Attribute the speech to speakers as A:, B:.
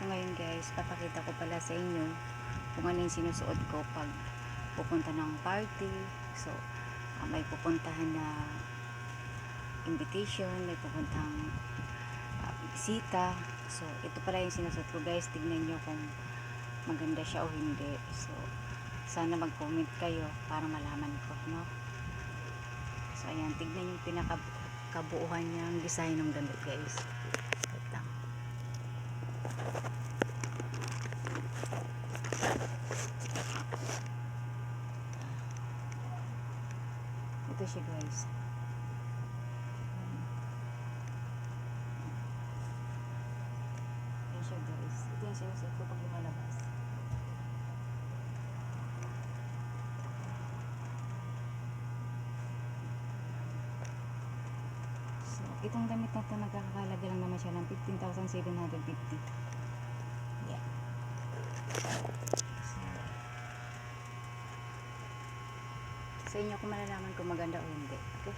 A: So ngayon guys, papakita ko pala sa inyo kung ano yung sinusuot ko pag pupunta ng party. So may pupuntahan na invitation, may pupuntang bisita. So ito pala yung sinusuot ko guys. Tignan nyo kung maganda siya o hindi. So sana mag-comment kayo para malaman ko, no? So ayan, tignan yung pinakabuuhan niyang design ng damit guys. Wait lang. Ito siya guys. Ayan siya guys. Ito yung sinusuot ko pag lumalabas. So itong damit na ito nagkakalaga lang naman siya ng 15,750. Yeah. Sa inyo kung malalaman kung maganda o hindi. Okay?